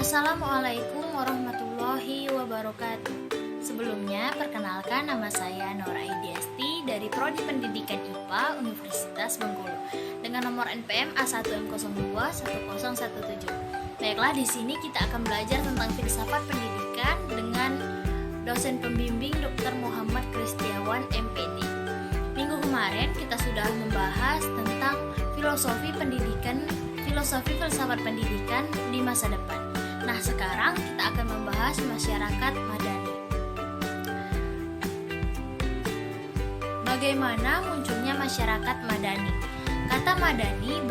Assalamualaikum warahmatullahi wabarakatuh. Sebelumnya, perkenalkan nama saya Nora Idiasti dari Prodi Pendidikan IPA Universitas Bengkulu dengan nomor NPM A1M021017. Baiklah, di sini kita akan belajar tentang filsafat pendidikan dengan dosen pembimbing Dr. Muhammad Kristiawan MPD. Minggu kemarin kita sudah membahas tentang filosofi filsafat pendidikan di masa depan. Nah, sekarang kita akan membahas masyarakat madani. Bagaimana munculnya masyarakat madani? Kata madani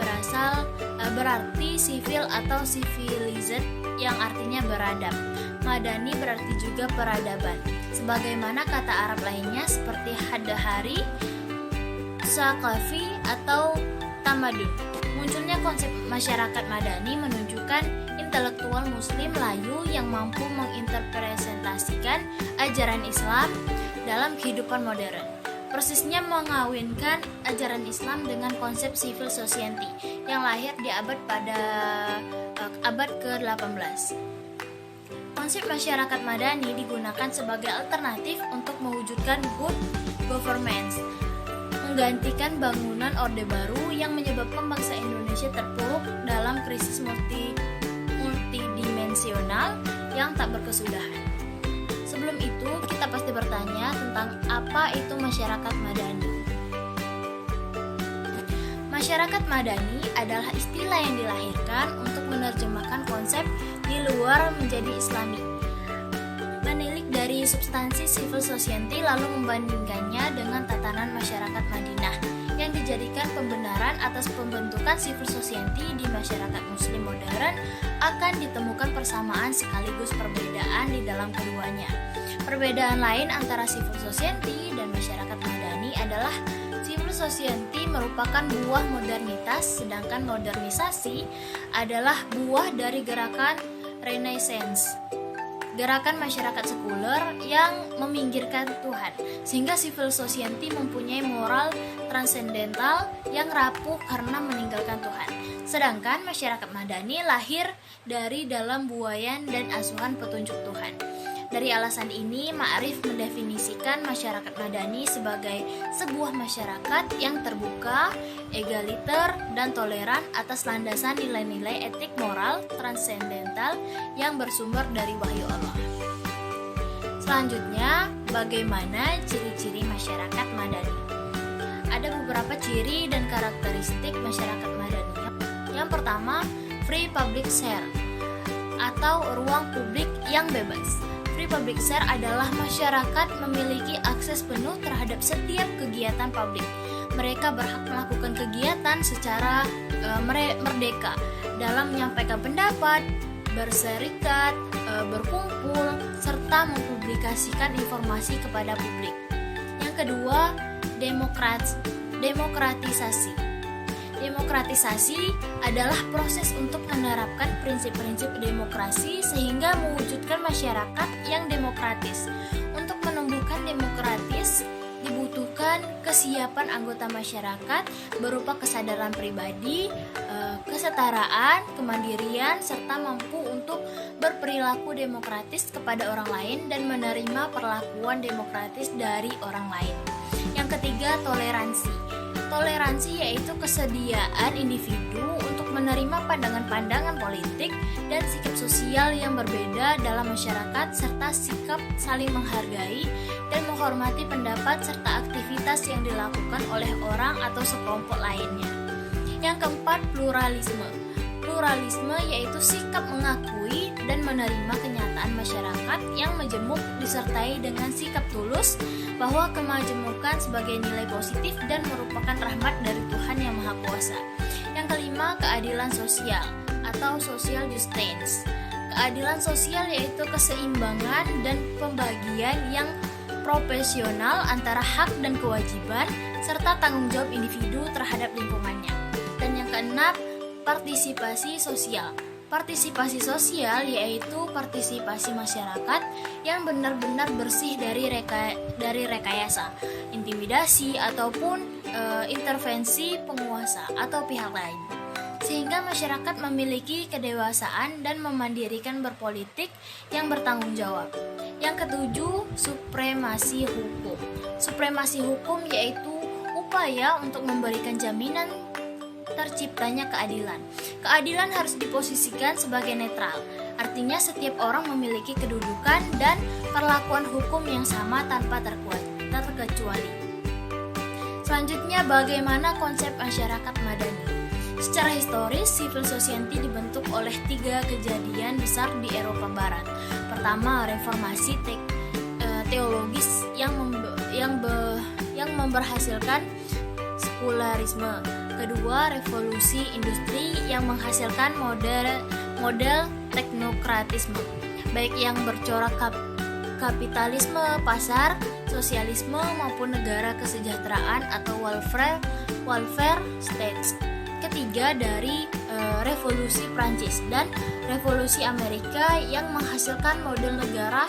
berarti civil atau civilized yang artinya beradab. Madani berarti juga peradaban. Sebagaimana kata Arab lainnya seperti hadahari, saqafi atau tamadun. Munculnya konsep masyarakat madani menunjukkan intelektual muslim Melayu yang mampu menginterpretasikan ajaran Islam dalam kehidupan modern. Persisnya mengawinkan ajaran Islam dengan konsep civil society yang lahir di abad ke-18. Konsep masyarakat madani digunakan sebagai alternatif untuk mewujudkan good governance, menggantikan bangunan Orde Baru yang menyebabkan bangsa Indonesia terpuruk dalam krisis multidimensional yang tak berkesudahan. Sebelum itu, kita pasti bertanya tentang apa itu masyarakat madani. Masyarakat madani adalah istilah yang dilahirkan untuk menerjemahkan konsep di luar menjadi Islami. Menilik dari substansi civil society lalu membandingkannya dengan tatanan masyarakat Madinah yang dijadikan pembenaran atas pembentukan civil society di masyarakat muslim modern, akan ditemukan persamaan sekaligus perbedaan di dalam keduanya. Perbedaan lain antara civil society dan masyarakat madani adalah civil society merupakan buah modernitas, sedangkan modernisasi adalah buah dari gerakan Renaissance, gerakan masyarakat sekuler yang meminggirkan Tuhan, sehingga civil society mempunyai moral transendental yang rapuh karena meninggalkan Tuhan. Sedangkan masyarakat madani lahir dari dalam buayan dan asuhan petunjuk Tuhan. Dari alasan ini, Ma'rif mendefinisikan masyarakat madani sebagai sebuah masyarakat yang terbuka, egaliter, dan toleran atas landasan nilai-nilai etik moral transendental yang bersumber dari wahyu Allah. Selanjutnya, bagaimana ciri-ciri masyarakat madani? Ada beberapa ciri dan karakteristik masyarakat madani. Yang pertama, free public sphere atau ruang publik yang bebas. Free public sphere adalah masyarakat memiliki akses penuh terhadap setiap kegiatan publik. Mereka berhak melakukan kegiatan secara merdeka dalam menyampaikan pendapat, berserikat, berkumpul, serta mempublikasikan informasi kepada publik. Yang kedua, demokratisasi. Demokratisasi adalah proses untuk menerapkan prinsip-prinsip demokrasi sehingga mewujudkan masyarakat yang demokratis. Untuk menumbuhkan demokratis dibutuhkan kesiapan anggota masyarakat berupa kesadaran pribadi, kesetaraan, kemandirian, serta mampu untuk berperilaku demokratis kepada orang lain dan menerima perlakuan demokratis dari orang lain. Yang ketiga, toleransi. Toleransi yaitu kesediaan individu untuk menerima pandangan-pandangan politik dan sikap sosial yang berbeda dalam masyarakat, serta sikap saling menghargai dan menghormati pendapat serta aktivitas yang dilakukan oleh orang atau sekelompok lainnya. Yang keempat, pluralisme. Pluralisme yaitu sikap mengakui dan menerima kenyataan masyarakat yang majemuk disertai dengan sikap tulus bahwa kemajemukan sebagai nilai positif dan merupakan rahmat dari Tuhan yang Maha Kuasa. Yang kelima, keadilan sosial atau social justice. Keadilan sosial yaitu keseimbangan dan pembagian yang proporsional antara hak dan kewajiban serta tanggung jawab individu terhadap lingkungannya. Dan yang keenam, partisipasi sosial. Partisipasi sosial yaitu partisipasi masyarakat yang benar-benar bersih dari rekayasa, intimidasi ataupun intervensi penguasa atau pihak lain. sehingga masyarakat memiliki kedewasaan dan memandirikan berpolitik yang bertanggung jawab. Yang ketujuh, supremasi hukum. Supremasi hukum yaitu upaya untuk memberikan jaminan terciptanya keadilan. Keadilan harus diposisikan sebagai netral, artinya setiap orang memiliki kedudukan dan perlakuan hukum yang sama tanpa terkecuali. Selanjutnya, bagaimana konsep masyarakat madani? Secara historis, civil society dibentuk oleh 3 kejadian besar di Eropa Barat. Pertama, reformasi teologis yang memberhasilkan sekularisme. Kedua, revolusi industri yang menghasilkan model teknokratisme, baik yang bercorak kapitalisme pasar, sosialisme maupun negara kesejahteraan atau welfare states. Ketiga, dari revolusi Prancis dan revolusi Amerika yang menghasilkan model negara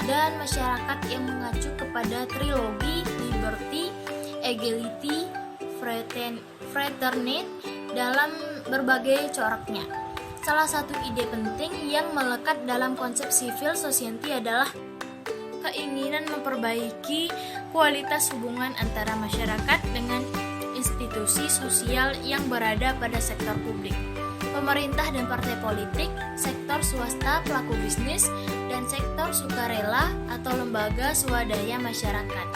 dan masyarakat yang mengacu kepada trilogi liberty, equality, fraternity dalam berbagai coraknya. Salah satu ide penting yang melekat dalam konsep civil society adalah keinginan memperbaiki kualitas hubungan antara masyarakat dengan institusi sosial yang berada pada sektor publik, pemerintah dan partai politik, sektor swasta, pelaku bisnis, dan sektor sukarela atau lembaga swadaya masyarakat,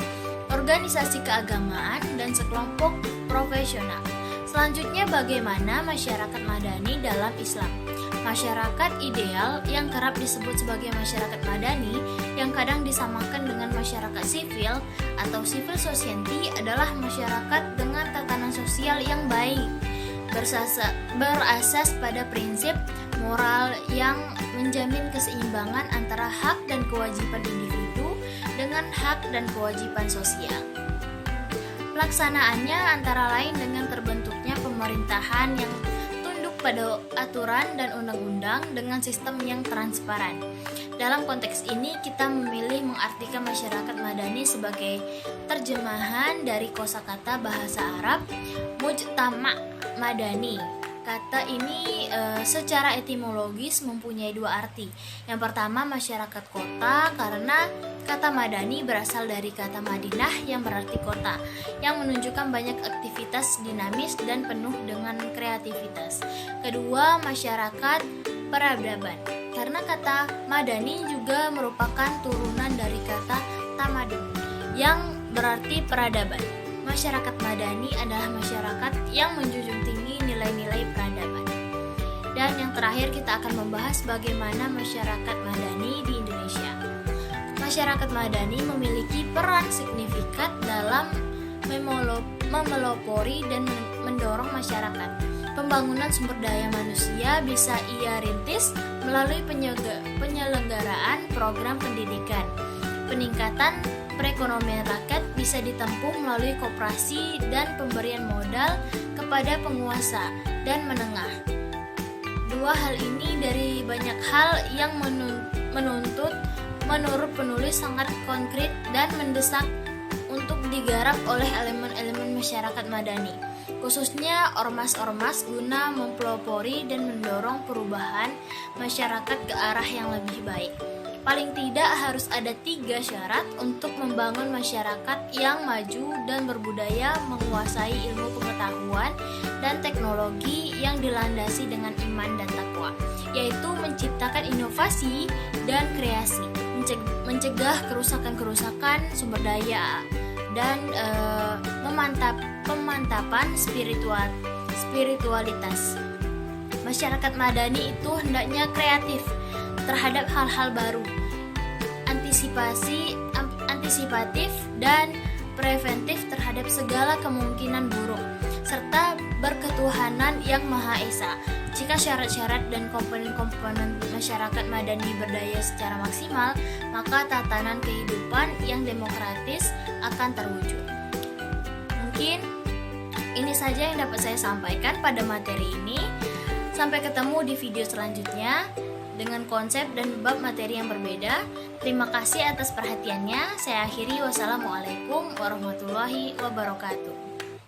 organisasi keagamaan, dan sekelompok profesional. Selanjutnya, bagaimana masyarakat madani dalam Islam? Masyarakat ideal yang kerap disebut sebagai masyarakat madani yang kadang disamakan dengan masyarakat sipil atau civil society adalah masyarakat dengan tatanan sosial yang baik, berasas pada prinsip moral yang menjamin keseimbangan antara hak dan kewajiban individu dengan hak dan kewajiban sosial. Pelaksanaannya antara lain dengan terbentuknya pemerintahan yang pada aturan dan undang-undang dengan sistem yang transparan. Dalam konteks ini, kita memilih mengartikan masyarakat madani sebagai terjemahan dari kosakata bahasa Arab mujtama madani. Kata ini secara etimologis mempunyai 2 arti. Yang pertama, masyarakat kota, karena kata madani berasal dari kata Madinah yang berarti kota, yang menunjukkan banyak aktivitas dinamis dan penuh dengan kreativitas. Kedua, masyarakat peradaban, karena kata madani juga merupakan turunan dari kata tamadun yang berarti peradaban. Masyarakat madani adalah masyarakat yang menjunjung tinggi nilai-nilai peradaban. Dan yang terakhir, kita akan membahas bagaimana masyarakat madani di Indonesia. Masyarakat madani memiliki peran signifikan dalam memelopori dan mendorong masyarakat. Pembangunan sumber daya manusia bisa ia rintis melalui penyelenggaraan program pendidikan. Peningkatan perekonomian rakyat bisa ditempuh melalui koperasi dan pemberian modal kepada penguasa dan menengah. 2 hal ini dari banyak hal yang menurut penulis sangat konkret dan mendesak untuk digarap oleh elemen-elemen masyarakat madani, khususnya ormas-ormas guna mempelopori dan mendorong perubahan masyarakat ke arah yang lebih baik. Paling tidak harus ada 3 syarat untuk membangun masyarakat yang maju dan berbudaya, menguasai ilmu pengetahuan dan teknologi yang dilandasi dengan iman dan takwa, yaitu menciptakan inovasi dan kreasi, mencegah kerusakan-kerusakan sumber daya, dan pemantapan spiritualitas. Masyarakat madani itu hendaknya kreatif terhadap hal-hal baru, antisipatif dan preventif terhadap segala kemungkinan buruk, serta berketuhanan yang Maha Esa. Jika syarat-syarat dan komponen-komponen masyarakat madani berdaya secara maksimal, maka tatanan kehidupan yang demokratis akan terwujud. Mungkin ini saja yang dapat saya sampaikan pada materi ini. Sampai ketemu di video selanjutnya dengan konsep dan bab materi yang berbeda. Terima kasih atas perhatiannya. Saya akhiri. Wassalamualaikum warahmatullahi wabarakatuh.